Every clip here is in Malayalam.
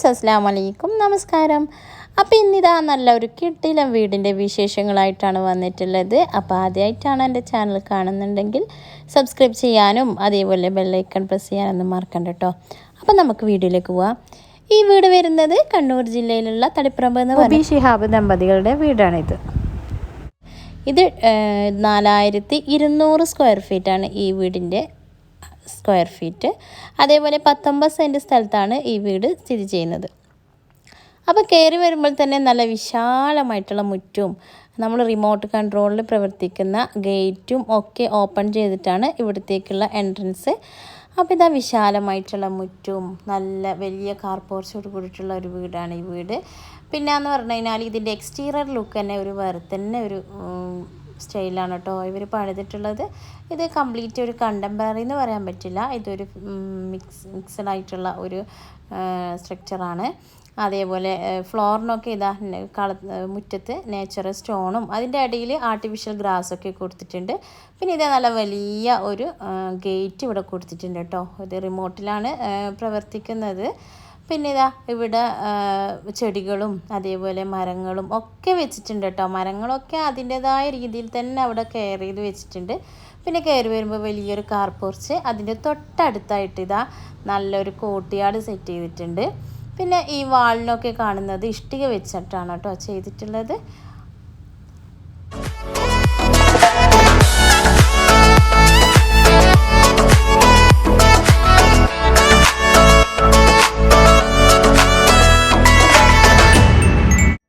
ഫ്രണ്ട്സ്, അസ്സലാമു അലൈക്കും, നമസ്കാരം. അപ്പോൾ ഇന്നിതാ നല്ലൊരു കിടിലൻ വീടിൻ്റെ വിശേഷങ്ങളായിട്ടാണ് വന്നിട്ടുള്ളത്. അപ്പോൾ ആദ്യമായിട്ടാണ് എൻ്റെ ചാനൽ കാണുന്നുണ്ടെങ്കിൽ സബ്സ്ക്രൈബ് ചെയ്യാനും അതേപോലെ ബെല്ലൈക്കൺ പ്രസ് ചെയ്യാനൊന്നും മറക്കണ്ട കേട്ടോ. അപ്പോൾ നമുക്ക് വീഡിയോയിലേക്ക് പോവാം. ഈ വീട് വരുന്നത് കണ്ണൂർ ജില്ലയിലുള്ള തളിപ്പറമ്പ് എന്ന് പറയുന്ന ഷിഹാബ് ദമ്പതികളുടെ വീടാണിത്. ഇത് 4200 സ്ക്വയർ ഫീറ്റാണ് ഈ വീടിൻ്റെ സ്ക്വയർ ഫീറ്റ്. അതേപോലെ 19 സെൻറ്റ് സ്ഥലത്താണ് ഈ വീട് സ്ഥിതി ചെയ്യുന്നത്. അപ്പോൾ കയറി വരുമ്പോൾ തന്നെ നല്ല വിശാലമായിട്ടുള്ള മുറ്റും നമ്മൾ റിമോട്ട് കൺട്രോളിൽ പ്രവർത്തിക്കുന്ന ഗേറ്റും ഒക്കെ ഓപ്പൺ ചെയ്തിട്ടാണ് ഇവിടത്തേക്കുള്ള എൻട്രൻസ്. അപ്പോൾ ഇതാ വിശാലമായിട്ടുള്ള മുറ്റും നല്ല വലിയ കാർ പോർച്ചോട് കൂടിയിട്ടുള്ള ഒരു വീടാണ് ഈ വീട്. പിന്നെ എന്ന് പറഞ്ഞു കഴിഞ്ഞാൽ ഇതിൻ്റെ എക്സ്റ്റീരിയർ ലുക്ക് തന്നെ ഒരു വേറെ തന്നെ ഒരു സ്റ്റൈലാണ് കേട്ടോ ഇവർ പണിതിട്ടുള്ളത്. ഇത് കംപ്ലീറ്റ് ഒരു കണ്ടംപററി എന്ന് പറയാൻ പറ്റില്ല, ഇതൊരു മിക്സഡ് ആയിട്ടുള്ള ഒരു സ്ട്രക്ചറാണ്. അതേപോലെ ഫ്ലോറിനൊക്കെ ഇതാ മുറ്റത്ത് നേച്ചുറൽ സ്റ്റോണും അതിൻ്റെ ഇടയിൽ ആർട്ടിഫിഷ്യൽ ഗ്രാസൊക്കെ കൊടുത്തിട്ടുണ്ട്. പിന്നെ ഇതേ നല്ല വലിയ ഒരു ഗേറ്റ് ഇവിടെ കൊടുത്തിട്ടുണ്ട് കേട്ടോ. ഇത് റിമോട്ടിലാണ് പ്രവർത്തിക്കുന്നത്. പിന്നെ ഇതാ ഇവിടെ ചെടികളും അതേപോലെ മരങ്ങളും ഒക്കെ വെച്ചിട്ടുണ്ട് കേട്ടോ. മരങ്ങളൊക്കെ അതിൻ്റെതായ രീതിയിൽ തന്നെ അവിടെ കെയർ ചെയ്ത് വെച്ചിട്ടുണ്ട്. പിന്നെ കയറി വരുമ്പോൾ വലിയൊരു കാർ പോർച്ച്, അതിൻ്റെ തൊട്ടടുത്തായിട്ട് ഇതാ നല്ലൊരു കോർട്ട്യാർഡ് സെറ്റ് ചെയ്തിട്ടുണ്ട്. പിന്നെ ഈ വാളിനൊക്കെ കാണുന്നത് ഇഷ്ടിക വെച്ചിട്ടാണ് കേട്ടോ ചെയ്തിട്ടുള്ളത്.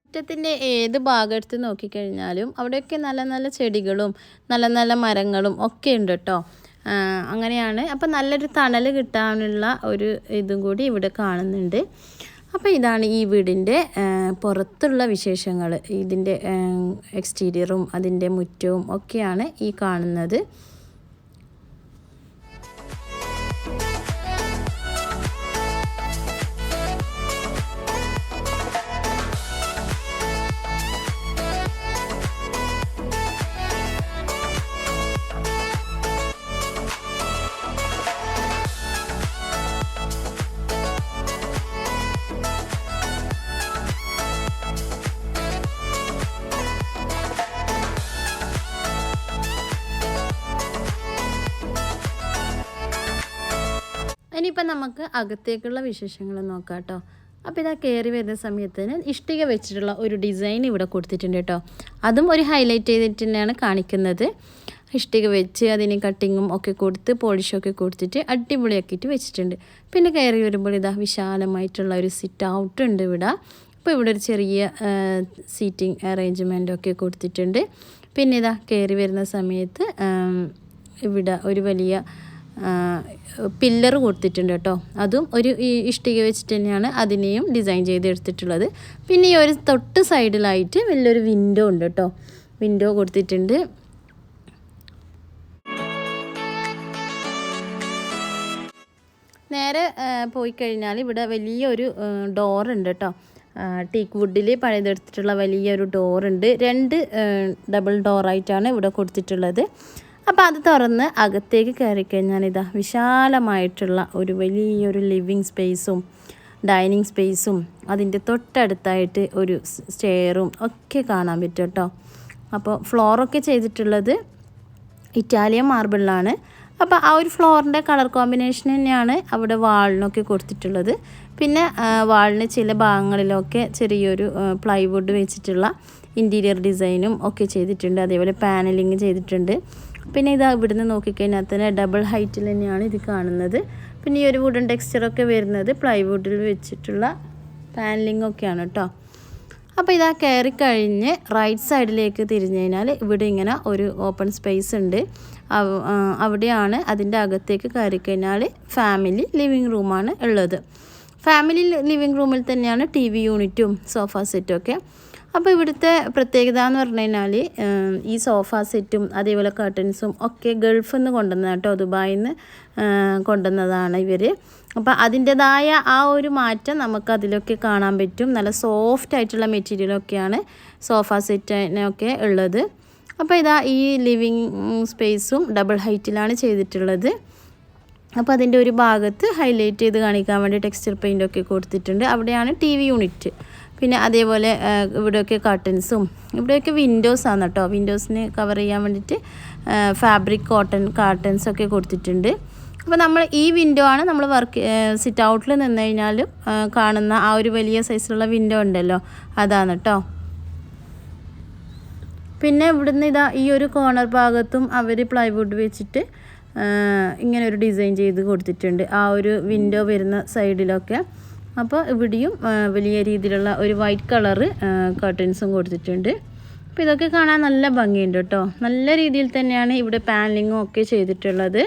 മുറ്റത്തിൻ്റെ ഏത് ഭാഗം എടുത്ത് നോക്കിക്കഴിഞ്ഞാലും അവിടെയൊക്കെ നല്ല നല്ല ചെടികളും നല്ല നല്ല മരങ്ങളും ഒക്കെ ഉണ്ട് കേട്ടോ. അങ്ങനെയാണ്. അപ്പോൾ നല്ലൊരു തണൽ കിട്ടാനുള്ള ഒരു ഇതും കൂടി ഇവിടെ കാണുന്നുണ്ട്. അപ്പോൾ ഇതാണ് ഈ വീടിൻ്റെ പുറത്തുള്ള വിശേഷങ്ങൾ. ഇതിൻ്റെ എക്സ്റ്റീരിയറും അതിൻ്റെ മുറ്റവും ഒക്കെയാണ് ഈ കാണുന്നത്. ഇനിയിപ്പം നമുക്ക് അകത്തേക്കുള്ള വിശേഷങ്ങൾ നോക്കാം കേട്ടോ. അപ്പോൾ ഇതാ കയറി വരുന്ന സമയത്തിന് ഇഷ്ടിക വെച്ചിട്ടുള്ള ഒരു ഡിസൈൻ ഇവിടെ കൊടുത്തിട്ടുണ്ട് കേട്ടോ. അതും ഒരു ഹൈലൈറ്റ് ചെയ്തിട്ട് തന്നെയാണ് കാണിക്കുന്നത്. ഇഷ്ടിക വെച്ച് അതിന് കട്ടിങ്ങും ഒക്കെ കൊടുത്ത് പോളിഷൊക്കെ കൊടുത്തിട്ട് അടിപൊളിയാക്കിയിട്ട് വെച്ചിട്ടുണ്ട്. പിന്നെ കയറി വരുമ്പോൾ ഇതാ വിശാലമായിട്ടുള്ള ഒരു സിറ്റ് ഔട്ട് ഉണ്ട് ഇവിടെ. അപ്പോൾ ഇവിടെ ഒരു ചെറിയ സീറ്റിംഗ് അറേഞ്ച്മെൻറ്റൊക്കെ കൊടുത്തിട്ടുണ്ട്. പിന്നെ ഇതാ കയറി വരുന്ന സമയത്ത് ഇവിടെ ഒരു വലിയ പില്ലർ കൊടുത്തിട്ടുണ്ട് കേട്ടോ. അതും ഒരു ഇഷ്ടിക വെച്ചിട്ട് തന്നെയാണ് അതിനെയും ഡിസൈൻ ചെയ്തെടുത്തിട്ടുള്ളത്. പിന്നെ ഈ ഒരു തൊട്ട് സൈഡിലായിട്ട് വലിയൊരു വിൻഡോ ഉണ്ട് കേട്ടോ. വിൻഡോ കൊടുത്തിട്ടുണ്ട്. നേരെ പോയി കഴിഞ്ഞാൽ ഇവിടെ വലിയൊരു ഡോറുണ്ട് കേട്ടോ. ടീക്ക് വുഡിൽ പണിതെടുത്തിട്ടുള്ള വലിയൊരു ഡോറുണ്ട്. 2 ഡബിൾ ഡോറായിട്ടാണ് ഇവിടെ കൊടുത്തിട്ടുള്ളത്. അപ്പോൾ അത് തുറന്ന് അകത്തേക്ക് കയറിക്കഴിഞ്ഞാൽ ഇതാ വിശാലമായിട്ടുള്ള ഒരു വലിയൊരു ലിവിങ് സ്പേസും ഡൈനിങ് സ്പേസും അതിൻ്റെ തൊട്ടടുത്തായിട്ട് ഒരു സ്റ്റെയറും ഒക്കെ കാണാൻ പറ്റും കേട്ടോ. അപ്പോൾ ഫ്ലോറൊക്കെ ചെയ്തിട്ടുള്ളത് ഇറ്റാലിയൻ മാർബിളിലാണ്. അപ്പോൾ ആ ഒരു ഫ്ലോറിൻ്റെ കളർ കോമ്പിനേഷൻ തന്നെയാണ് അവിടെ വാളിനൊക്കെ കൊടുത്തിട്ടുള്ളത്. പിന്നെ വാളിന് ചില ഭാഗങ്ങളിലൊക്കെ ചെറിയൊരു പ്ലൈവുഡ് വെച്ചിട്ടുള്ള ഇൻറ്റീരിയർ ഡിസൈനും ഒക്കെ ചെയ്തിട്ടുണ്ട്. അതേപോലെ പാനലിങ് ചെയ്തിട്ടുണ്ട്. പിന്നെ ഇതാ ഇവിടുന്ന് നോക്കിക്കഴിഞ്ഞാൽ തന്നെ ഡബിൾ ഹൈറ്റിൽ തന്നെയാണ് ഇത് കാണുന്നത്. പിന്നെ ഈ ഒരു വുഡൻ ടെക്സ്ചറൊക്കെ വരുന്നത് പ്ലൈവുഡിൽ വെച്ചിട്ടുള്ള പാനലിംഗ് ഒക്കെയാണ് കേട്ടോ. അപ്പോൾ ഇതാ കയറി കഴിഞ്ഞ് റൈറ്റ് സൈഡിലേക്ക് തിരിഞ്ഞു കഴിഞ്ഞാൽ ഇവിടെ ഇങ്ങനെ ഒരു ഓപ്പൺ സ്പേസ് ഉണ്ട്. അവിടെയാണ് അതിൻ്റെ അകത്തേക്ക് കയറി കഴിഞ്ഞാൽ ഫാമിലി ലിവിങ് റൂമാണ് ഉള്ളത്. ഫാമിലി ലിവിങ് റൂമിൽ തന്നെയാണ് TV യൂണിറ്റും സോഫ സെറ്റും ഒക്കെ. അപ്പോൾ ഇവിടുത്തെ പ്രത്യേകത എന്ന് പറഞ്ഞു കഴിഞ്ഞാൽ ഈ സോഫ സെറ്റും അതേപോലെ കർട്ടൻസും ഒക്കെ ഗൾഫിൽ നിന്ന് കൊണ്ടുവന്നത് കേട്ടോ. ദുബായിൽ നിന്ന് കൊണ്ടുവന്നതാണ് ഇവർ. അപ്പോൾ അതിൻ്റെതായ ആ ഒരു മാറ്റം നമുക്ക് അതിലൊക്കെ കാണാൻ പറ്റും. നല്ല സോഫ്റ്റ് ആയിട്ടുള്ള മെറ്റീരിയലൊക്കെയാണ് സോഫ സെറ്റിനൊക്കെ ഉള്ളത്. അപ്പോൾ ഇതാ ഈ ലിവിങ് സ്പേസും ഡബിൾ ഹൈറ്റിലാണ് ചെയ്തിട്ടുള്ളത്. അപ്പോൾ അതിൻ്റെ ഒരു ഭാഗത്ത് ഹൈലൈറ്റ് ചെയ്ത് കാണിക്കാൻ വേണ്ടി ടെക്സ്ചർ പെയിൻ്റൊക്കെ കൊടുത്തിട്ടുണ്ട്. അവിടെയാണ് TV യൂണിറ്റ്. പിന്നെ അതേപോലെ ഇവിടെയൊക്കെ കർട്ടൻസും ഇവിടെയൊക്കെ വിൻഡോസാണ് കേട്ടോ. വിൻഡോസിന് കവർ ചെയ്യാൻ വേണ്ടിയിട്ട് ഫാബ്രിക് കോട്ടൺ കർട്ടൻസൊക്കെ കൊടുത്തിട്ടുണ്ട്. അപ്പോൾ നമ്മൾ ഈ വിൻഡോ ആണ് നമ്മൾ സിറ്റ് ഔട്ടിൽ നിന്ന് കഴിഞ്ഞാലും കാണുന്ന ആ ഒരു വലിയ സൈസിലുള്ള വിൻഡോ ഉണ്ടല്ലോ, അതാണ് കേട്ടോ. പിന്നെ ഇവിടുന്ന് ഈ ഒരു കോർണർ ഭാഗത്തും അവർ പ്ലൈവുഡ് വെച്ചിട്ട് ഇങ്ങനെ ഒരു ഡിസൈൻ ചെയ്ത് കൊടുത്തിട്ടുണ്ട് ആ ഒരു വിൻഡോ വരുന്ന സൈഡിലൊക്കെ. അപ്പോൾ ഇവിടെയും വലിയ രീതിയിലുള്ള ഒരു വൈറ്റ് കളറ് കർട്ടൻസും കൊടുത്തിട്ടുണ്ട്. അപ്പോൾ ഇതൊക്കെ കാണാൻ നല്ല ഭംഗിയുണ്ട് കേട്ടോ. നല്ല രീതിയിൽ തന്നെയാണ് ഇവിടെ പാനലിങ്ങും ഒക്കെ ചെയ്തിട്ടുള്ളത്.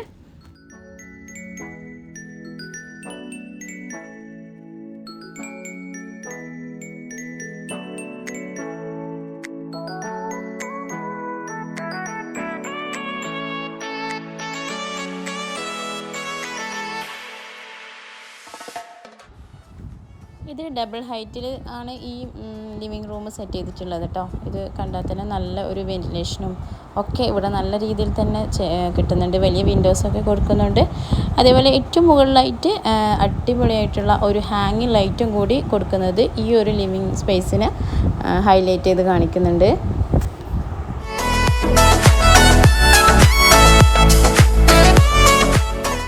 ഇത് ഡബിൾ ഹൈറ്റിൽ ആണ് ഈ ലിവിങ് റൂം സെറ്റ് ചെയ്തിട്ടുള്ളത് കേട്ടോ. ഇത് കണ്ടാൽ തന്നെ നല്ല ഒരു വെന്റിലേഷനും ഒക്കെ ഇവിടെ നല്ല രീതിയിൽ തന്നെ കിട്ടുന്നുണ്ട്. വലിയ വിൻഡോസൊക്കെ കൊടുക്കുന്നുണ്ട്. അതേപോലെ ഏറ്റവും മുകളിലായിട്ട് അടിപൊളിയായിട്ടുള്ള ഒരു ഹാങ്ങിങ് ലൈറ്റും കൂടി കൊടുക്കുന്നത് ഈ ഒരു ലിവിങ് സ്പേസിനെ ഹൈലൈറ്റ് ചെയ്ത് കാണിക്കുന്നുണ്ട്.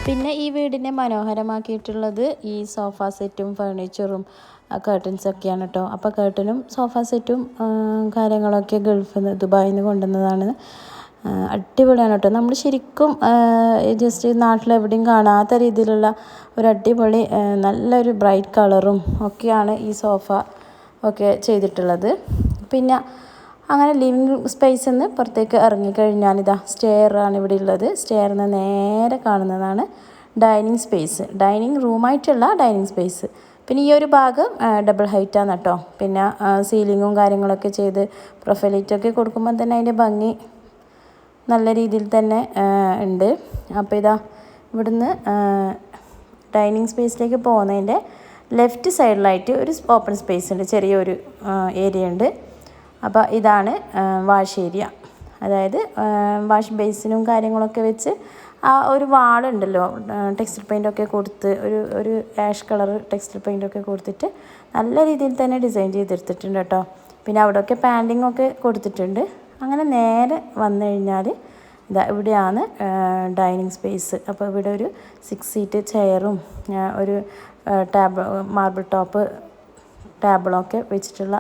പിന്നെ ഈ വീടിനെ മനോഹരമാക്കിയിട്ടുള്ളത് ഈ സോഫ സെറ്റും ഫർണിച്ചറും കർട്ടൻസൊക്കെയാണ് കേട്ടോ. അപ്പോൾ കർട്ടനും സോഫ സെറ്റും കാര്യങ്ങളൊക്കെ ഗൾഫിൽ നിന്ന് ദുബായിൽ നിന്ന് കൊണ്ടുവന്നതാണ്. അടിപൊളിയാണ് കേട്ടോ. നമ്മൾ ശരിക്കും ജസ്റ്റ് നാട്ടിലെവിടെയും കാണാത്ത രീതിയിലുള്ള ഒരു അടിപൊളി നല്ലൊരു ബ്രൈറ്റ് കളറും ഒക്കെയാണ് ഈ സോഫ ഒക്കെ ചെയ്തിട്ടുള്ളത്. പിന്നെ അങ്ങനെ ലിവിങ് സ്പേസിൽ നിന്ന് പുറത്തേക്ക് ഇറങ്ങിക്കഴിഞ്ഞാൽ സ്റ്റെയറാണ് ഇവിടെ ഉള്ളത്. സ്റ്റെയറിൽ നിന്ന് നേരെ കാണുന്നതാണ് ഡൈനിങ് സ്പേസ്. ഡൈനിങ് റൂമായിട്ടുള്ള ഡൈനിങ് സ്പേസ്. പിന്നെ ഈ ഒരു ഭാഗം ഡബിൾ ഹൈറ്റാണ് കേട്ടോ. പിന്നെ സീലിങ്ങും കാര്യങ്ങളൊക്കെ ചെയ്ത് പ്രൊഫൈൽ ലൈറ്റൊക്കെ കൊടുക്കുമ്പോൾ തന്നെ അതിൻ്റെ ഭംഗി നല്ല രീതിയിൽ തന്നെ ഉണ്ട്. അപ്പോൾ ഇവിടുന്ന് ഡൈനിങ് സ്പേസിലേക്ക് പോകുന്നതിൻ്റെ ലെഫ്റ്റ് സൈഡിലായിട്ട് ഒരു ഓപ്പൺ സ്പേസ് ഉണ്ട്, ചെറിയൊരു ഏരിയ ഉണ്ട്. അപ്പോൾ ഇതാണ് വാഷ് ഏരിയ. അതായത് വാഷ് ബേസിനും കാര്യങ്ങളൊക്കെ വെച്ച് ആ ഒരു വാളുണ്ടല്ലോ, ടെക്സ്റ്റർ പെയിൻ്റൊക്കെ കൊടുത്ത് ഒരു ആഷ് കളർ ടെക്സ്റ്റർ പെയിൻ്റൊക്കെ കൊടുത്തിട്ട് നല്ല രീതിയിൽ തന്നെ ഡിസൈൻ ചെയ്തെടുത്തിട്ടുണ്ട് കേട്ടോ. പിന്നെ അവിടെയൊക്കെ പാൻഡിങ്ങൊക്കെ കൊടുത്തിട്ടുണ്ട്. അങ്ങനെ നേരെ വന്നു കഴിഞ്ഞാൽ ഇവിടെയാണ് ഡൈനിങ് സ്പേസ്. അപ്പോൾ ഇവിടെ ഒരു 6 സീറ്റ് ചെയറും ഒരു മാർബിൾ ടോപ്പ് ടേബിളൊക്കെ വെച്ചിട്ടുള്ള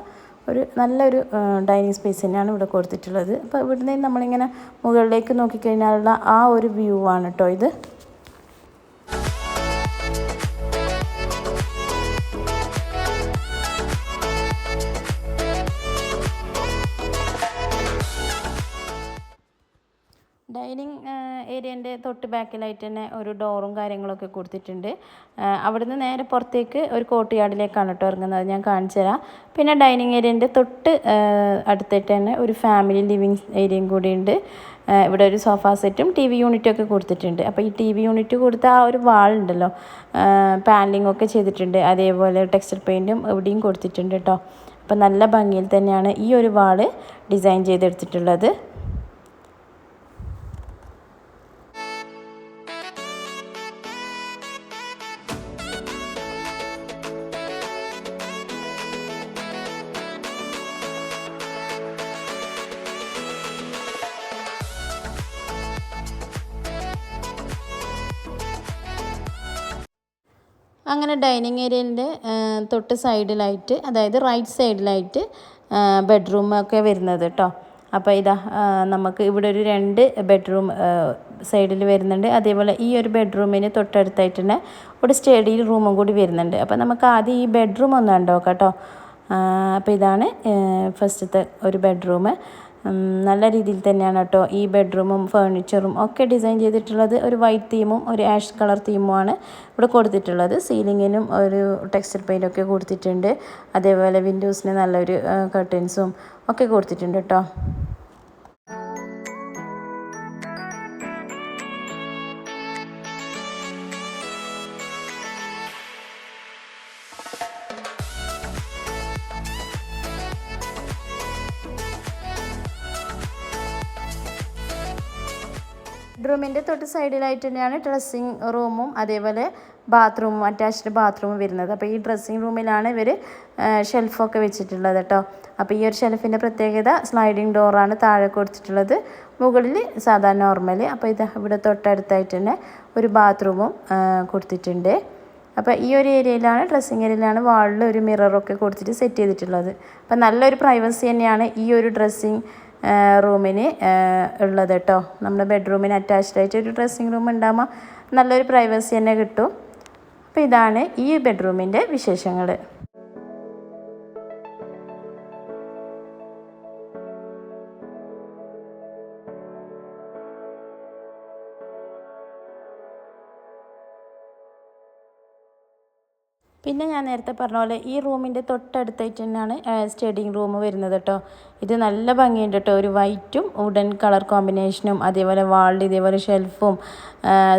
ഒരു നല്ലൊരു ഡൈനിങ് സ്പേസ് തന്നെയാണ് ഇവിടെ കൊടുത്തിട്ടുള്ളത്. അപ്പോൾ ഇവിടുന്ന് നമ്മളിങ്ങനെ മുകളിലേക്ക് നോക്കിക്കഴിഞ്ഞാലുള്ള ആ ഒരു വ്യൂ ആണ് കേട്ടോ ഇത്. ഡൈനിങ് ഏരിയൻ്റെ തൊട്ട് ബാക്കിലായിട്ട് തന്നെ ഒരു ഡോറും കാര്യങ്ങളൊക്കെ കൊടുത്തിട്ടുണ്ട്. അവിടുന്ന് നേരെ പുറത്തേക്ക് ഒരു കോർട്ട് യാർഡിലേക്കാണ് കേട്ടോ ഇറങ്ങുന്നത്. ഞാൻ കാണിച്ചു തരാം. പിന്നെ ഡൈനിങ് ഏരിയൻ്റെ തൊട്ട് അടുത്തായിട്ട് തന്നെ ഒരു ഫാമിലി ലിവിങ് ഏരിയയും കൂടിയുണ്ട്. ഇവിടെ ഒരു സോഫ സെറ്റും TV യൂണിറ്റൊക്കെ കൊടുത്തിട്ടുണ്ട്. അപ്പോൾ ഈ TV യൂണിറ്റ് കൊടുത്ത ആ ഒരു വാളുണ്ടല്ലോ, പാനലിംഗ് ഒക്കെ ചെയ്തിട്ടുണ്ട്. അതേപോലെ ടെക്സ്ചർ പെയിൻറ്റും ഇവിടെയും കൊടുത്തിട്ടുണ്ട് കേട്ടോ. അപ്പോൾ നല്ല ഭംഗിയിൽ തന്നെയാണ് ഈ ഒരു വാള് ഡിസൈൻ ചെയ്തെടുത്തിട്ടുള്ളത്. അങ്ങനെ ഡൈനിങ് ഏരിയൻ്റെ തൊട്ട് സൈഡിലായിട്ട്, അതായത് റൈറ്റ് സൈഡിലായിട്ട് ബെഡ്റൂമൊക്കെ വരുന്നത് കേട്ടോ. അപ്പോൾ നമുക്ക് ഇവിടെ ഒരു 2 ബെഡ്റൂം സൈഡിൽ വരുന്നുണ്ട്. അതേപോലെ ഈ ഒരു ബെഡ്റൂമിന് തൊട്ടടുത്തായിട്ട് തന്നെ ഒരു സ്റ്റഡി റൂമും കൂടി വരുന്നുണ്ട്. അപ്പോൾ നമുക്ക് ആദ്യം ഈ ബെഡ്റൂം ഒന്ന് കണ്ടോക്കാം കേട്ടോ. അപ്പോൾ ഇതാണ് ഫസ്റ്റത്തെ ഒരു ബെഡ്റൂം. നല്ല രീതിയിൽ തന്നെയാണ് കേട്ടോ ഈ ബെഡ്റൂമും ഫർണിച്ചറും ഒക്കെ ഡിസൈൻ ചെയ്തിട്ടുള്ളത്. ഒരു വൈറ്റ് തീമും ഒരു ആഷ് കളർ തീമുമാണ് ഇവിടെ കൊടുത്തിട്ടുള്ളത്. സീലിങ്ങിനും ഒരു ടെക്സ്ചർ പെയിൻ്റൊക്കെ കൊടുത്തിട്ടുണ്ട്. അതേപോലെ വിൻഡോസിന് നല്ലൊരു കർട്ടൻസും ഒക്കെ കൊടുത്തിട്ടുണ്ട് കേട്ടോ. ബെഡ്റൂമിൻ്റെ തൊട്ട് സൈഡിലായിട്ട് തന്നെയാണ് ഡ്രസ്സിങ് റൂമും അതേപോലെ ബാത്റൂമും അറ്റാച്ച്ഡ് ബാത്റൂമും വരുന്നത്. അപ്പോൾ ഈ ഡ്രസ്സിങ് റൂമിലാണ് ഇവർ ഷെൽഫൊക്കെ വെച്ചിട്ടുള്ളത് കേട്ടോ. അപ്പോൾ ഈ ഒരു ഷെൽഫിൻ്റെ പ്രത്യേകത സ്ലൈഡിങ് ഡോറാണ് താഴെ കൊടുത്തിട്ടുള്ളത്, മുകളിൽ സാധാരണ നോർമൽ. അപ്പോൾ ഇത് ഇവിടെ തൊട്ടടുത്തായിട്ട് തന്നെ ഒരു ബാത്റൂമും കൊടുത്തിട്ടുണ്ട്. അപ്പോൾ ഈ ഒരു ഏരിയയിലാണ്, ഡ്രസ്സിങ് ഏരിയയിലാണ് വാളിൽ ഒരു മിററൊക്കെ കൊടുത്തിട്ട് സെറ്റ് ചെയ്തിട്ടുള്ളത്. അപ്പോൾ നല്ലൊരു പ്രൈവസി തന്നെയാണ് ഈ ഒരു ഡ്രസ്സിങ് റൂമിന് ഉള്ളത് കേട്ടോ. നമ്മുടെ ബെഡ്റൂമിന് അറ്റാച്ച്ഡ് ആയിട്ട് ഒരു ഡ്രസ്സിങ് റൂം ഉണ്ടാകുമ്പോൾ നല്ലൊരു പ്രൈവസി തന്നെ കിട്ടും. അപ്പോൾ ഇതാണ് ഈ ബെഡ്റൂമിൻ്റെ വിശേഷങ്ങൾ. പിന്നെ ഞാൻ നേരത്തെ പറഞ്ഞ പോലെ ഈ റൂമിൻ്റെ തൊട്ടടുത്തായിട്ട് തന്നെയാണ് സ്റ്റഡിങ് റൂം വരുന്നത് കേട്ടോ. ഇത് നല്ല ഭംഗിയുണ്ട് കേട്ടോ. ഒരു വൈറ്റും വുഡൻ കളർ കോമ്പിനേഷനും അതേപോലെ വാളിൽ ഇതേപോലെ ഷെൽഫും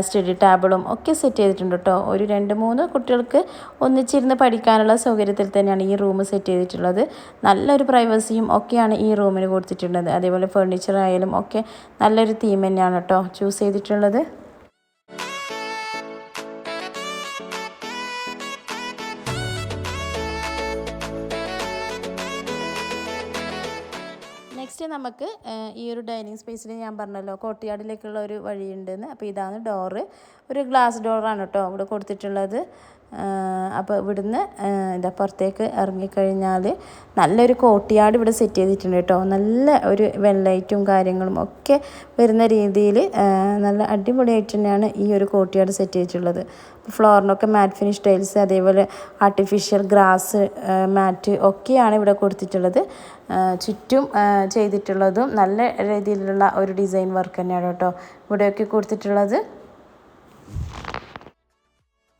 സ്റ്റഡി ടേബിളും ഒക്കെ സെറ്റ് ചെയ്തിട്ടുണ്ട് കേട്ടോ. ഒരു 2-3 കുട്ടികൾക്ക് ഒന്നിച്ചിരുന്ന് പഠിക്കാനുള്ള സൗകര്യത്തിൽ തന്നെയാണ് ഈ റൂം സെറ്റ് ചെയ്തിട്ടുള്ളത്. നല്ലൊരു പ്രൈവസിയും ഒക്കെയാണ് ഈ റൂമിന് കൊടുത്തിട്ടുള്ളത്. അതേപോലെ ഫർണിച്ചർ ആയാലും ഒക്കെ നല്ലൊരു തീം തന്നെയാണ് കേട്ടോ ചൂസ് ചെയ്തിട്ടുള്ളത്. നെക്സ്റ്റ് നമുക്ക് ഈ ഒരു ഡൈനിങ് സ്പേസിൽ ഞാൻ പറഞ്ഞല്ലോ കോർട്ട്യാർഡിലേക്കുള്ള ഒരു വഴിയുണ്ടെന്ന്. അപ്പോൾ ഇതാണ് ഡോറ്, ഒരു ഗ്ലാസ് ഡോറാണ് കേട്ടോ ഇവിടെ കൊടുത്തിട്ടുള്ളത്. അപ്പോൾ ഇവിടുന്ന് ഇതാ പുറത്തേക്ക് ഇറങ്ങിക്കഴിഞ്ഞാൽ നല്ലൊരു കോർട്ട്യാർഡ് ഇവിടെ സെറ്റ് ചെയ്തിട്ടുണ്ട് കേട്ടോ. നല്ല ഒരു വെള്ളൈറ്റും കാര്യങ്ങളും ഒക്കെ വരുന്ന രീതിയിൽ നല്ല അടിപൊളിയായിട്ട് തന്നെയാണ് ഈ ഒരു കോർട്ട്യാർഡ് സെറ്റ് ചെയ്തിട്ടുള്ളത്. ഫ്ലോറിനൊക്കെ മാറ്റ് ഫിനിഷ് ടൈൽസ് അതേപോലെ ആർട്ടിഫിഷ്യൽ ഗ്രാസ് മാറ്റ് ഒക്കെയാണ് ഇവിടെ കൊടുത്തിട്ടുള്ളത്. ചുറ്റും ചെയ്തിട്ടുള്ളതും നല്ല രീതിയിലുള്ള ഒരു ഡിസൈൻ വർക്ക് തന്നെയാണ് കേട്ടോ ഇവിടെയൊക്കെ കൊടുത്തിട്ടുള്ളത്.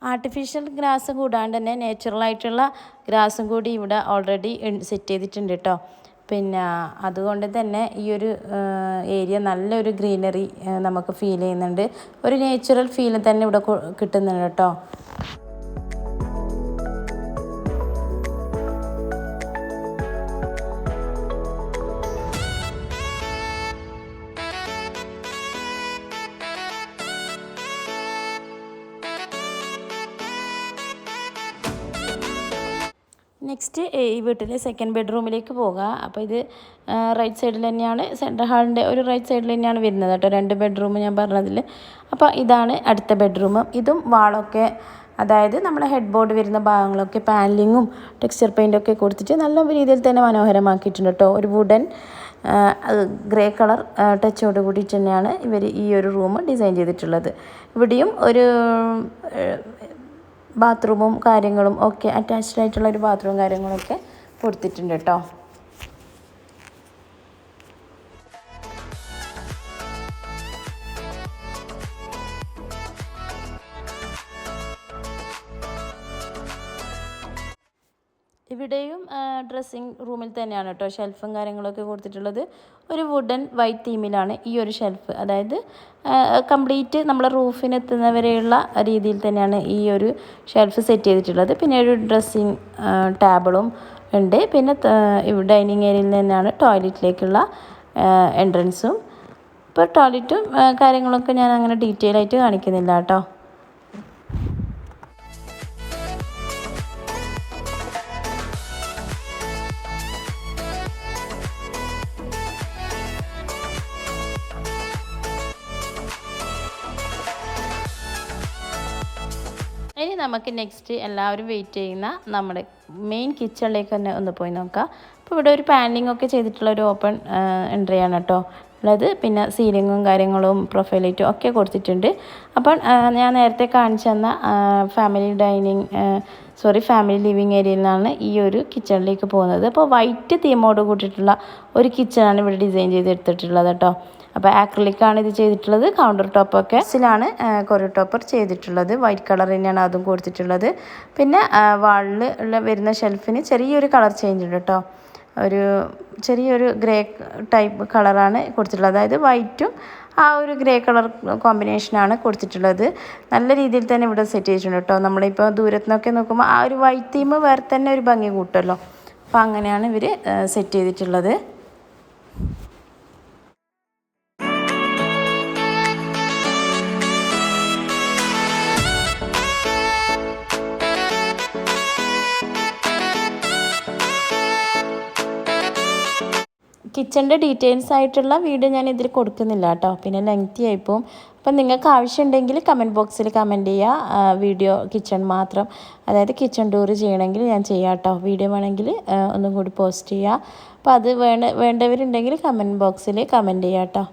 ആർട്ടിഫിഷ്യൽ ഗ്രാസ് കൂടാണ്ട് തന്നെ നാച്ചുറലായിട്ടുള്ള ഗ്രാസും കൂടി ഇവിടെ ഓൾറെഡി സെറ്റ് ചെയ്തിട്ടുണ്ട് കേട്ടോ. പിന്നെ അതുകൊണ്ട് തന്നെ ഈ ഒരു ഏരിയ നല്ലൊരു ഗ്രീനറി നമുക്ക് ഫീൽ ചെയ്യുന്നുണ്ട്. ഒരു നേച്ചുറൽ ഫീൽ തന്നെ ഇവിടെ കിട്ടുന്നുണ്ട് കേട്ടോ. നെക്സ്റ്റ് ഈ വീട്ടിലെ സെക്കൻഡ് ബെഡ്റൂമിലേക്ക് പോകാം. അപ്പോൾ ഇത് റൈറ്റ് സൈഡിൽ തന്നെയാണ്, സെൻട്രൽ ഹാളിൻ്റെ ഒരു റൈറ്റ് സൈഡിൽ തന്നെയാണ് വരുന്നത് കേട്ടോ 2 ബെഡ്റൂം ഞാൻ പറഞ്ഞതിൽ. അപ്പോൾ ഇതാണ് അടുത്ത ബെഡ്റൂം. ഇതും വാളൊക്കെ അതായത് നമ്മുടെ ഹെഡ് ബോർഡ് വരുന്ന ഭാഗങ്ങളൊക്കെ പാനലിങ്ങും ടെക്സ്ചർ പെയിൻ്റൊക്കെ കൊടുത്തിട്ട് നല്ല രീതിയിൽ തന്നെ മനോഹരമാക്കിയിട്ടുണ്ട് കേട്ടോ. ഒരു വുഡൻ ഗ്രേ കളർ ടച്ചോട് കൂടിയിട്ട് തന്നെയാണ് ഇവർ ഈ ഒരു റൂം ഡിസൈൻ ചെയ്തിട്ടുള്ളത്. ഇവിടെയും ഒരു ബാത്റൂമും കാര്യങ്ങളും ഒക്കെ അറ്റാച്ച്ഡ് ആയിട്ടുള്ള ഒരു ബാത്റൂം കാര്യങ്ങളൊക്കെ കൊടുത്തിട്ടുണ്ട് കേട്ടോ. ഇവിടെയും ഡ്രസ്സിങ് റൂമിൽ തന്നെയാണ് കേട്ടോ ഷെൽഫും കാര്യങ്ങളൊക്കെ കൊടുത്തിട്ടുള്ളത്. ഒരു വുഡൻ വൈറ്റ് തീമിലാണ് ഈ ഒരു ഷെൽഫ്, അതായത് കംപ്ലീറ്റ് നമ്മളെ റൂഫിനെത്തുന്നവരെയുള്ള രീതിയിൽ തന്നെയാണ് ഈ ഒരു ഷെൽഫ് സെറ്റ് ചെയ്തിട്ടുള്ളത്. പിന്നെ ഒരു ഡ്രസ്സിങ് ടേബിളും ഉണ്ട്. പിന്നെ ഡൈനിങ് ഏരിയയിൽ തന്നെയാണ് ടോയ്ലറ്റിലേക്കുള്ള എൻട്രൻസും. ഇപ്പോൾ ടോയ്ലറ്റും കാര്യങ്ങളൊക്കെ ഞാൻ അങ്ങനെ ഡീറ്റെയിൽ ആയിട്ട് കാണിക്കുന്നില്ല കേട്ടോ. ഇനി നമുക്ക് നെക്സ്റ്റ് എല്ലാവരും വെയിറ്റ് ചെയ്യുന്ന നമ്മുടെ മെയിൻ കിച്ചണിലേക്ക് തന്നെ ഒന്ന് പോയി നോക്കാം. അപ്പോൾ ഇവിടെ ഒരു പാനലിംഗ് ഒക്കെ ചെയ്തിട്ടുള്ള ഒരു ഓപ്പൺ എൻട്രിയാണ് കേട്ടോ ഉള്ളത്. പിന്നെ സീലിങ്ങും കാര്യങ്ങളും പ്രൊഫൈൽ ലൈറ്റും ഒക്കെ കൊടുത്തിട്ടുണ്ട്. അപ്പോൾ ഞാൻ നേരത്തെ കാണിച്ചു തന്ന ഫാമിലി ലിവിങ് ഏരിയയിൽ നിന്നാണ് ഈ ഒരു കിച്ചണിലേക്ക് പോകുന്നത്. അപ്പോൾ വൈറ്റ് തീമോട് കൂട്ടിയിട്ടുള്ള ഒരു കിച്ചണാണ് ഇവിടെ ഡിസൈൻ ചെയ്തെടുത്തിട്ടുള്ളത് കേട്ടോ. അപ്പോൾ ആക്രിലിക്കാണ് ഇത് ചെയ്തിട്ടുള്ളത്. കൗണ്ടർ ടോപ്പൊക്കെ ലാണ് കൊറിയർ ടോപ്പർ ചെയ്തിട്ടുള്ളത്. വൈറ്റ് കളർ തന്നെയാണ് അതും കൊടുത്തിട്ടുള്ളത്. പിന്നെ വാളിൽ ഉള്ള വരുന്ന ഷെൽഫിന് ചെറിയൊരു കളർ ചേഞ്ച് ഉണ്ട് കേട്ടോ. ഒരു ചെറിയൊരു ഗ്രേ ടൈപ്പ് കളറാണ് കൊടുത്തിട്ടുള്ളത്. അതായത് വൈറ്റും ആ ഒരു ഗ്രേ കളർ കോമ്പിനേഷനാണ് കൊടുത്തിട്ടുള്ളത്. നല്ല രീതിയിൽ തന്നെ ഇവിടെ സെറ്റ് ചെയ്തിട്ടുണ്ട് കേട്ടോ. നമ്മളിപ്പോൾ ദൂരത്തു നിന്നൊക്കെ നോക്കുമ്പോൾ ആ ഒരു വൈറ്റ് തീം വേറെ തന്നെ ഒരു ഭംഗി കൂട്ടുമല്ലോ. അപ്പോൾ അങ്ങനെയാണ് ഇവർ സെറ്റ് ചെയ്തിട്ടുള്ളത്. കിച്ചണിൻ്റെ ഡീറ്റെയിൽസ് ആയിട്ടുള്ള വീഡിയോ ഞാൻ ഇതിൽ കൊടുക്കുന്നില്ല കേട്ടോ, പിന്നെ ലെങ്തി ആയിപ്പോവും. അപ്പം നിങ്ങൾക്ക് ആവശ്യമുണ്ടെങ്കിൽ കമൻറ്റ് ബോക്സിൽ കമൻറ്റ് ചെയ്യുക. വീഡിയോ കിച്ചൺ മാത്രം, അതായത് കിച്ചൺ ടൂർ ചെയ്യണമെങ്കിൽ ഞാൻ ചെയ്യാം കേട്ടോ. വീഡിയോ വേണമെങ്കിൽ ഒന്നും കൂടി പോസ്റ്റ് ചെയ്യുക. അപ്പോൾ അത് വേണ്ടവരുണ്ടെങ്കിൽ കമൻറ്റ് ബോക്സിൽ കമൻറ്റ് ചെയ്യാം കേട്ടോ.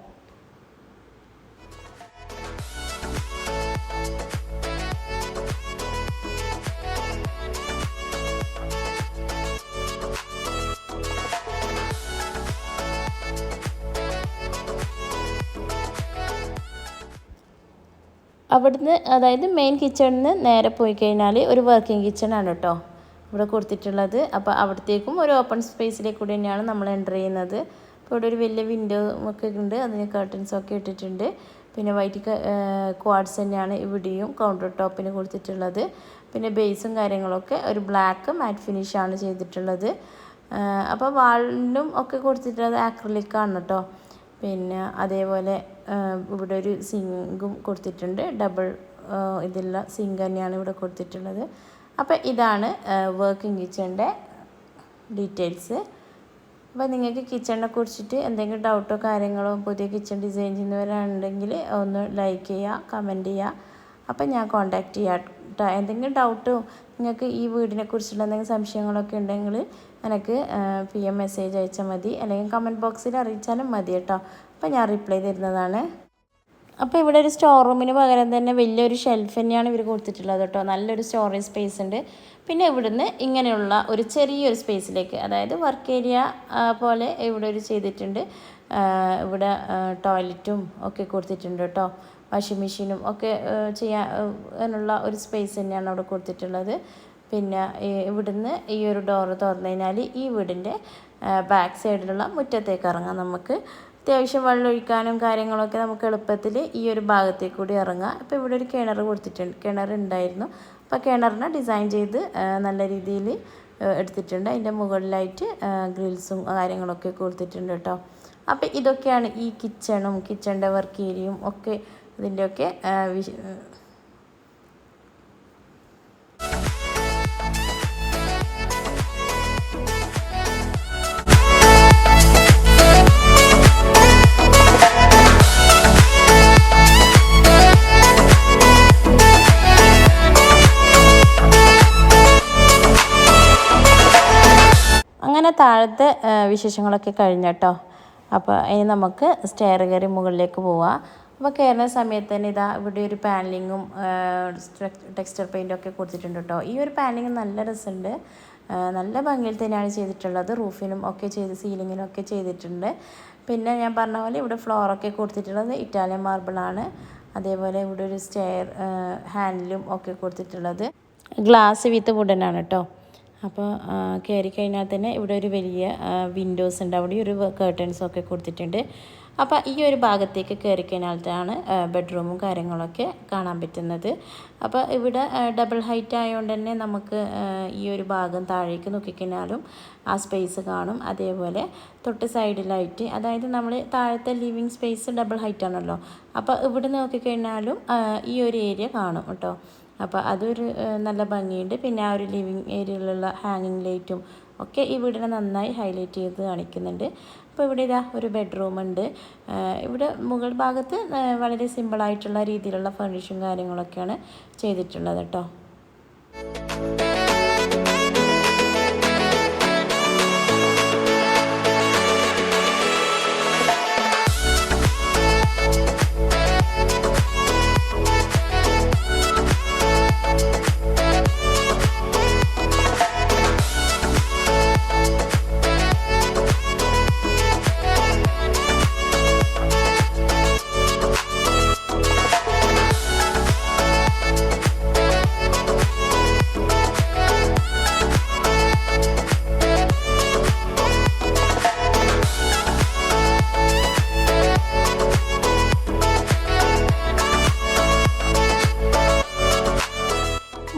അവിടുന്ന്, അതായത് മെയിൻ കിച്ചണിൽ നിന്ന് നേരെ പോയി കഴിഞ്ഞാൽ ഒരു വർക്കിംഗ് കിച്ചണാണ് കേട്ടോ ഇവിടെ കൊടുത്തിട്ടുള്ളത്. അപ്പോൾ അവിടത്തേക്കും ഒരു ഓപ്പൺ സ്പേസിലേക്ക് കൂടി തന്നെയാണ് നമ്മൾ എൻ്റർ ചെയ്യുന്നത്. അപ്പോൾ ഇവിടെ ഒരു വലിയ വിൻഡോ ഒക്കെ ഉണ്ട്, അതിന് കർട്ടൻസൊക്കെ ഇട്ടിട്ടുണ്ട്. പിന്നെ വൈറ്റ് ക്വാഡ്സ് തന്നെയാണ് ഇവിടെയും കൗണ്ടർ ടോപ്പിന് കൊടുത്തിട്ടുള്ളത്. പിന്നെ ബേസും കാര്യങ്ങളൊക്കെ ഒരു ബ്ലാക്ക് മാറ്റ് ഫിനിഷാണ് ചെയ്തിട്ടുള്ളത്. അപ്പോൾ വാളിനും ഒക്കെ കൊടുത്തിട്ടുള്ളത് ആക്രിലിക്കാണ് കേട്ടോ. പിന്നെ അതേപോലെ ഇവിടെ ഒരു സിങ്കും കൊടുത്തിട്ടുണ്ട്, ഡബിൾ ഇതുള്ള സിങ്ക് തന്നെയാണ് ഇവിടെ കൊടുത്തിട്ടുള്ളത്. അപ്പോൾ ഇതാണ് വർക്കിംഗ് കിച്ചണിൻ്റെ ഡീറ്റെയിൽസ്. അപ്പോൾ നിങ്ങൾക്ക് കിച്ചണിനെ കുറിച്ചിട്ട് എന്തെങ്കിലും ഡൗട്ടോ കാര്യങ്ങളോ പുതിയ കിച്ചൺ ഡിസൈൻ ചെയ്യുന്നവരുണ്ടെങ്കിൽ ഒന്ന് ലൈക്ക് ചെയ്യുക, കമൻറ്റ് ചെയ്യുക. അപ്പം ഞാൻ കോൺടാക്റ്റ് ചെയ്യാം. എന്തെങ്കിലും ഡൗട്ടോ നിങ്ങൾക്ക് ഈ വീടിനെ കുറിച്ചുള്ള എന്തെങ്കിലും സംശയങ്ങളൊക്കെ ഉണ്ടെങ്കിൽ എനിക്ക് PM മെസ്സേജ് അയച്ചാൽ മതി, അല്ലെങ്കിൽ കമൻറ്റ് ബോക്സിൽ അറിയിച്ചാലും മതി കേട്ടോ. അപ്പോൾ ഞാൻ റിപ്ലൈ തരുന്നതാണ്. അപ്പോൾ ഇവിടെ ഒരു സ്റ്റോർ റൂമിന് പകരം തന്നെ വലിയൊരു ഷെൽഫ് തന്നെയാണ് ഇവർ കൊടുത്തിട്ടുള്ളത് കേട്ടോ. നല്ലൊരു സ്റ്റോറേജ് സ്പേസ് ഉണ്ട്. പിന്നെ ഇവിടുന്ന് ഇങ്ങനെയുള്ള ഒരു ചെറിയൊരു സ്പേസിലേക്ക്, അതായത് വർക്ക് ഏരിയ പോലെ ഇവിടെ ഒരു ചെയ്തിട്ടുണ്ട്. ഇവിടെ ടോയ്ലറ്റും ഒക്കെ കൊടുത്തിട്ടുണ്ട് കേട്ടോ. വാഷിംഗ് മെഷീനും ഒക്കെ ചെയ്യാനുള്ള ഒരു സ്പേസ് തന്നെയാണ് അവിടെ കൊടുത്തിട്ടുള്ളത്. പിന്നെ ഇവിടുന്ന് ഈ ഒരു ഡോറ് തുറന്നു കഴിഞ്ഞാൽ ഈ വീടിൻ്റെ ബാക്ക് സൈഡിലുള്ള മുറ്റത്തേക്ക് ഇറങ്ങാം. നമുക്ക് അത്യാവശ്യം വെള്ളം ഒഴിക്കാനും കാര്യങ്ങളൊക്കെ നമുക്ക് എളുപ്പത്തിൽ ഈ ഒരു ഭാഗത്തേക്ക് കൂടി ഇറങ്ങാം. ഇപ്പോൾ ഇവിടെ ഒരു കിണർ കൊടുത്തിട്ടുണ്ട്, കിണറുണ്ടായിരുന്നു. അപ്പോൾ കിണറിനെ ഡിസൈൻ ചെയ്ത് നല്ല രീതിയിൽ എടുത്തിട്ടുണ്ട്. അതിൻ്റെ മുകളിലായിട്ട് ഗ്രിൽസും കാര്യങ്ങളൊക്കെ കൊടുത്തിട്ടുണ്ട് കേട്ടോ. അപ്പോൾ ഇതൊക്കെയാണ് ഈ കിച്ചണും കിച്ചണിൻ്റെ വർക്ക് ഏരിയയും ഒക്കെ ഇതിൻ്റെയൊക്കെ അങ്ങനെ താഴത്തെ വിശേഷങ്ങളൊക്കെ കഴിഞ്ഞട്ടോ. അപ്പോൾ ഇനി നമുക്ക് സ്റ്റെയർ കയറി മുകളിലേക്ക് പോവാം. അപ്പോൾ കയറുന്ന സമയത്ത് തന്നെ ഇതാ ഇവിടെ ഒരു പാനലിങ്ങും ടെക്സ്ചർ പെയിൻറ്റും ഒക്കെ കൊടുത്തിട്ടുണ്ട് കേട്ടോ. ഈ ഒരു പാനലിങ് നല്ല രസമുണ്ട്, നല്ല ഭംഗിയിൽ തന്നെയാണ് ചെയ്തിട്ടുള്ളത്. റൂഫിനും ഒക്കെ ചെയ്ത് സീലിങ്ങിനും ഒക്കെ ചെയ്തിട്ടുണ്ട്. പിന്നെ ഞാൻ പറഞ്ഞ പോലെ ഇവിടെ ഫ്ലോറൊക്കെ കൊടുത്തിട്ടുള്ളത് ഇറ്റാലിയൻ മാർബിളാണ്. അതേപോലെ ഇവിടെ ഒരു സ്റ്റെയർ ഹാൻഡിലും ഒക്കെ കൊടുത്തിട്ടുള്ളത് ഗ്ലാസ് വിത്ത് വുഡനാണ് കേട്ടോ. അപ്പോൾ കയറി കഴിഞ്ഞാൽ തന്നെ ഇവിടെ ഒരു വലിയ വിൻഡോസ് ഉണ്ട്, അവിടെ ഒരു കർട്ടൻസൊക്കെ കൊടുത്തിട്ടുണ്ട്. അപ്പോൾ ഈ ഒരു ഭാഗത്തേക്ക് കയറി കഴിഞ്ഞാലാണ് ബെഡ്റൂമും കാര്യങ്ങളൊക്കെ കാണാൻ പറ്റുന്നത്. അപ്പോൾ ഇവിടെ ഡബിൾ ഹൈറ്റ് ആയതുകൊണ്ട് തന്നെ നമുക്ക് ഈ ഒരു ഭാഗം താഴേക്ക് നോക്കിക്കഴിഞ്ഞാലും ആ സ്പേസ് കാണും. അതേപോലെ തൊട്ട് സൈഡിലായിട്ട്, അതായത് നമ്മൾ താഴത്തെ ലിവിങ് സ്പേസ് ഡബിൾ ഹൈറ്റ് ആണല്ലോ, അപ്പോൾ ഇവിടെ നോക്കിക്കഴിഞ്ഞാലും ഈ ഒരു ഏരിയ കാണും കേട്ടോ. അപ്പോൾ അതൊരു നല്ല ഭംഗിയുണ്ട്. പിന്നെ ആ ഒരു ലിവിങ് ഏരിയയിലുള്ള ഹാങ്ങിങ് ലൈറ്റും ഒക്കെ ഈ വീടിനെ നന്നായി ഹൈലൈറ്റ് ചെയ്ത് കാണിക്കുന്നുണ്ട്. അപ്പോൾ ഇവിടെ ഇതാ ഒരു ബെഡ്റൂം ഉണ്ട്. ഇവിടെ മുകൾ ഭാഗത്ത് വളരെ സിമ്പിളായിട്ടുള്ള രീതിയിലുള്ള ഫർണിഷും കാര്യങ്ങളൊക്കെയാണ് ചെയ്തിട്ടുള്ളത് കേട്ടോ.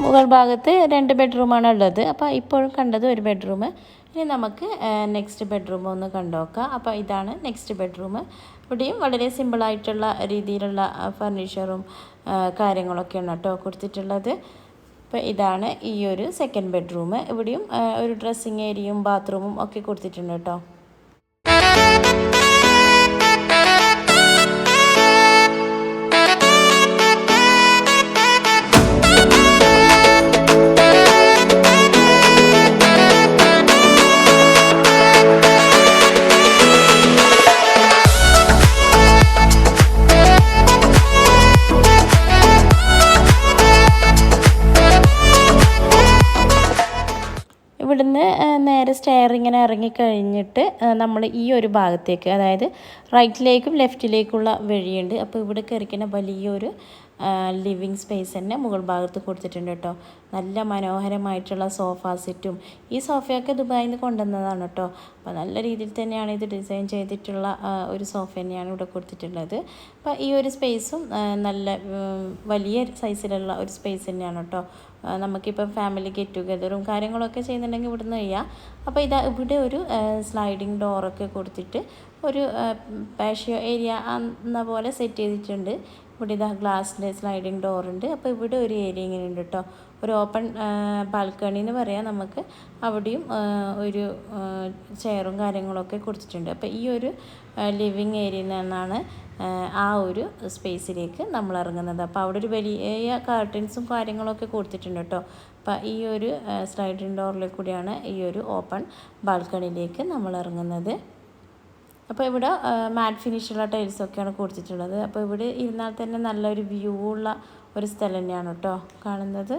മുകൾ ഭാഗത്ത് 2 ബെഡ്റൂമാണ് ഉള്ളത്. അപ്പോൾ ഇപ്പോഴും കണ്ടത് ഒരു ബെഡ്റൂം. ഇനി നമുക്ക് നെക്സ്റ്റ് ബെഡ്റൂം ഒന്ന് കണ്ടുനോക്കാം. അപ്പോൾ ഇതാണ് നെക്സ്റ്റ് ബെഡ്റൂം. ഇവിടെയും വളരെ സിമ്പിളായിട്ടുള്ള രീതിയിലുള്ള ഫർണിച്ചറും കാര്യങ്ങളൊക്കെയാണ് കേട്ടോ കൊടുത്തിട്ടുള്ളത്. അപ്പോൾ ഇതാണ് ഈ ഒരു സെക്കൻഡ് ബെഡ്റൂം. ഇവിടെയും ഒരു ഡ്രസ്സിങ് ഏരിയയും ബാത്റൂമും ഒക്കെ കൊടുത്തിട്ടുണ്ട് കേട്ടോ. ഇവിടുന്ന് നേരെ സ്റ്റെയർ ഇങ്ങനെ ഇറങ്ങിക്കഴിഞ്ഞിട്ട് നമ്മൾ ഈ ഒരു ഭാഗത്തേക്ക്, അതായത് റൈറ്റിലേക്കും ലെഫ്റ്റിലേക്കുള്ള വഴിയുണ്ട്. അപ്പോൾ ഇവിടെ കയറിക്കുന്ന വലിയൊരു ലിവിങ് സ്പേസ് തന്നെ മുകൾ ഭാഗത്ത് കൊടുത്തിട്ടുണ്ട് കേട്ടോ. നല്ല മനോഹരമായിട്ടുള്ള സോഫ സെറ്റും, ഈ സോഫയൊക്കെ ദുബായിൽ നിന്ന് കൊണ്ടുവന്നതാണ് കേട്ടോ. അപ്പോൾ നല്ല രീതിയിൽ തന്നെയാണ് ഇത് ഡിസൈൻ ചെയ്തിട്ടുള്ള ഒരു സോഫ തന്നെയാണ് ഇവിടെ കൊടുത്തിട്ടുള്ളത്. അപ്പോൾ ഈ ഒരു സ്പേസും നല്ല വലിയ സൈസിലുള്ള ഒരു സ്പേസ് തന്നെയാണ് കേട്ടോ. നമുക്കിപ്പം ഫാമിലി ഗെറ്റ് ടുഗെദറും കാര്യങ്ങളൊക്കെ ചെയ്യുന്നുണ്ടെങ്കിൽ ഇവിടുന്ന് ചെയ്യാം. അപ്പോൾ ഇതാ ഇവിടെ ഒരു സ്ലൈഡിങ് ഡോറൊക്കെ കൊടുത്തിട്ട് ഒരു പാഷ്യോ ഏരിയ എന്ന പോലെ സെറ്റ് ചെയ്തിട്ടുണ്ട്. ഇവിടെ ഇതാ ഗ്ലാസ്സിൻ്റെ സ്ലൈഡിങ് ഡോറുണ്ട്. അപ്പോൾ ഇവിടെ ഒരു ഏരിയ ഇങ്ങനെ ഉണ്ട് കേട്ടോ. ഒരു ഓപ്പൺ ബാൽക്കണി എന്ന് പറയാം നമുക്ക്. അവിടെയും ഒരു ചെയറും കാര്യങ്ങളൊക്കെ കൊടുത്തിട്ടുണ്ട്. അപ്പോൾ ഈ ഒരു ലിവിങ് ഏരിയയിൽ നിന്നാണ് ആ ഒരു സ്പേസിലേക്ക് നമ്മൾ ഇറങ്ങുന്നത്. അപ്പോൾ അവിടെ ഒരു വലിയ കർട്ടൻസും കാര്യങ്ങളൊക്കെ കൊടുത്തിട്ടുണ്ട് കേട്ടോ. അപ്പോൾ ഈ ഒരു സ്ലൈഡിങ് ഡോറിൽ കൂടിയാണ് ഈ ഒരു ഓപ്പൺ ബാൽക്കണിയിലേക്ക് നമ്മൾ ഇറങ്ങുന്നത്. അപ്പോൾ ഇവിടെ മാറ്റ് ഫിനിഷുള്ള ടൈൽസൊക്കെയാണ് കൊടുത്തിട്ടുള്ളത്. അപ്പോൾ ഇവിടെ ഇരുന്നാൽ തന്നെ നല്ലൊരു വ്യൂ ഉള്ള ഒരു സ്ഥലം തന്നെയാണ് കേട്ടോ കാണുന്നത്.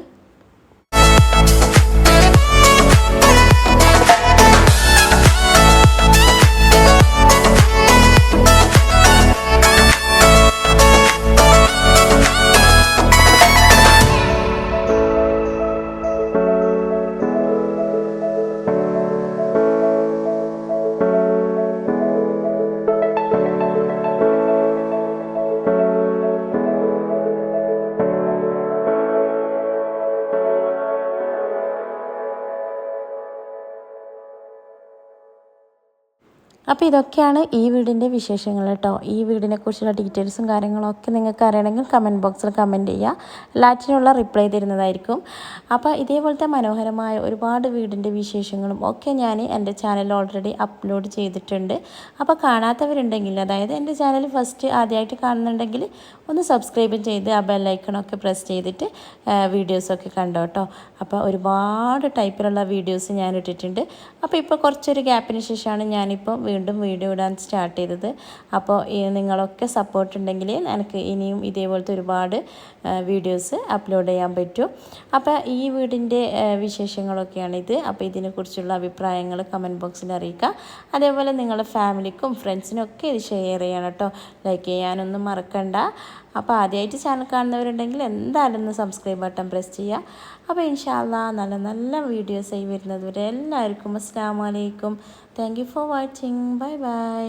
അപ്പോൾ ഇതൊക്കെയാണ് ഈ വീടിൻ്റെ വിശേഷങ്ങൾ കേട്ടോ. ഈ വീടിനെക്കുറിച്ചുള്ള ഡീറ്റെയിൽസും കാര്യങ്ങളൊക്കെ നിങ്ങൾക്ക് അറിയണമെങ്കിൽ കമൻറ്റ് ബോക്സിൽ കമൻറ്റ് ചെയ്യുക. എല്ലാറ്റിനുള്ള റിപ്ലൈ തരുന്നതായിരിക്കും. അപ്പോൾ ഇതേപോലത്തെ മനോഹരമായ ഒരുപാട് വീടിൻ്റെ വിശേഷങ്ങളും ഒക്കെ ഞാൻ എൻ്റെ ചാനലിൽ ഓൾറെഡി അപ്ലോഡ് ചെയ്തിട്ടുണ്ട്. അപ്പോൾ കാണാത്തവരുണ്ടെങ്കിൽ, അതായത് എൻ്റെ ചാനൽ ഫസ്റ്റ് ആദ്യമായിട്ട് കാണുന്നുണ്ടെങ്കിൽ ഒന്ന് സബ്സ്ക്രൈബ് ചെയ്ത് ആ ബെല്ലൈക്കണൊക്കെ പ്രസ് ചെയ്തിട്ട് വീഡിയോസൊക്കെ കണ്ടോ കേട്ടോ. അപ്പോൾ ഒരുപാട് ടൈപ്പിലുള്ള വീഡിയോസ് ഞാൻ ഇട്ടിട്ടുണ്ട്. അപ്പോൾ ഇപ്പോൾ കുറച്ചൊരു ഗ്യാപ്പിന് ശേഷമാണ് ഞാനിപ്പോൾ വീണ്ടും വീഡിയോ ഇടാൻ സ്റ്റാർട്ട് ചെയ്തത്. അപ്പോൾ നിങ്ങളൊക്കെ സപ്പോർട്ട് ഉണ്ടെങ്കിൽ എനിക്ക് ഇനിയും ഇതേപോലത്തെ ഒരുപാട് വീഡിയോസ് അപ്ലോഡ് ചെയ്യാൻ പറ്റും. അപ്പോൾ ഈ വീടിൻ്റെ വിശേഷങ്ങളൊക്കെയാണിത്. അപ്പോൾ ഇതിനെക്കുറിച്ചുള്ള അഭിപ്രായങ്ങൾ കമൻറ്റ് ബോക്സിൽ അറിയിക്കുക. അതേപോലെ നിങ്ങളുടെ ഫാമിലിക്കും ഫ്രണ്ട്സിനും ഒക്കെ ഇത് ഷെയർ ചെയ്യണം കേട്ടോ. ലൈക്ക് ചെയ്യാനൊന്നും മറക്കണ്ട. അപ്പോൾ ആദ്യമായിട്ട് ചാനൽ കാണുന്നവരുണ്ടെങ്കിൽ എന്തായാലും ഒന്ന് സബ്സ്ക്രൈബ് ബട്ടൺ പ്രസ് ചെയ്യുക. അപ്പോൾ ഇൻഷാ അല്ലാഹ് നല്ല നല്ല വീഡിയോസ് ആയി വരുന്നത് വരെ എല്ലാവർക്കും അസ്സലാമു അലൈക്കും. Thank you for watching. Bye bye.